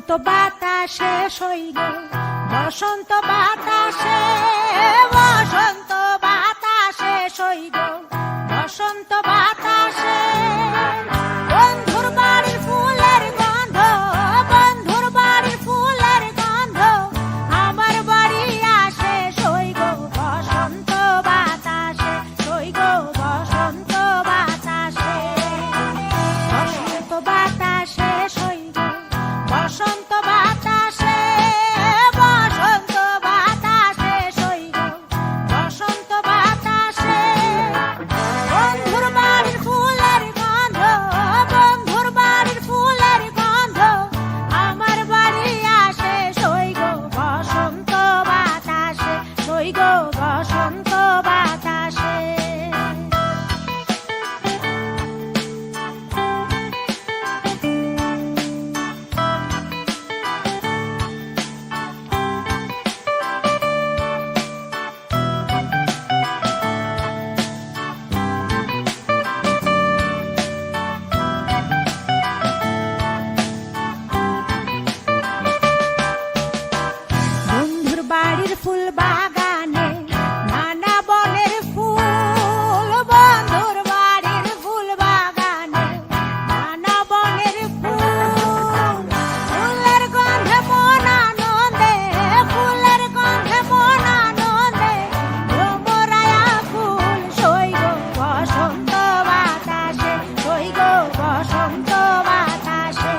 বসন্ত বাতাসে সইল বসন্ত বাতাসে বসন্ত বাতাসে সইল বসন্ত বাতাসে বন্ধুর বাড়ির ফুলের গন্ধ বন্ধুর বাড়ির ফুলের গন্ধ আমার বাড়ি আসে সইল বসন্ত বাতাসে সইল বসন্ত বাতাসে বসন্ত বাতাসে সইল বসন্ত বাতাসে বসন্ত বাতাসে সইল বসন্ত বাতাসে বন্ধুর বাড়ির ফুলের গন্ধ বন্ধুর বাড়ির ফুলের গন্ধ আমার বাড়ি আসে সইল বসন্ত বাতাসে সইল বসন্ত বাতাসে বন্ধুর বাড়ির ফুল বাগানে নানা বনের ফুল বন্ধুর বাড়ির ফুল বাগানে নানা বনের ফুল ফুলের গন্ধে মন আনন্দে ফুলের গন্ধে মন আনন্দে ভ্রমরায়া ফুল সইল বসন্ত বাতাসে সইল বসন্ত বাতাসে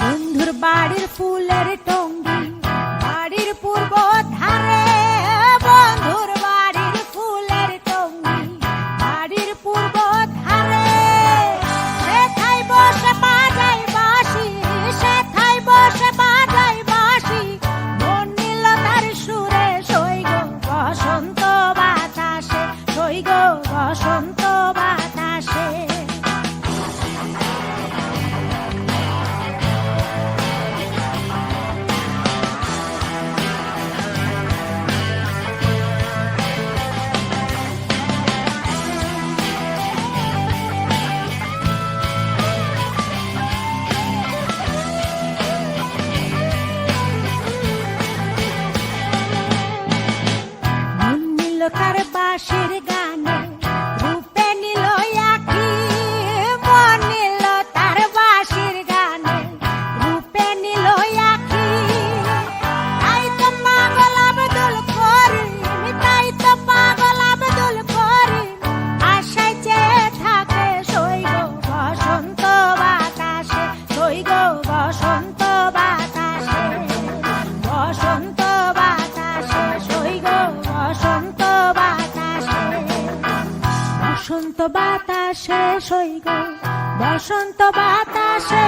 বন্ধুর বাড়ির ফুলের টঙ্গি বাড়ির পূর্ব ধারে বন্ধুর বাড়ির ফুলের টঙ্গি বাড়ির পূর্ব ধারে সেথায় বসে বাজাই বাঁশি সেথায় বসে বাজাই বাঁশি মন নিল তার সুরে সইল বসন্ত বাতাসে সইল বসন্ত বাতাসে মন নিল তার বাঁশির গানে রূপে নিল আঁখি মন নিল তার বাঁশির গানে রূপে নিল আঁখি তাই তো পাগল আব্দুল করিম তাই তো পাগল আব্দুল করিম আশায় চেয়ে থাকে সইল বসন্ত বাতাসে সইল বসন্ত বাতাসে বসন্ত বাতাসে সইল বসন্ত বাতাসে বসন্ত বাতাসে সইল বসন্ত বাতাসে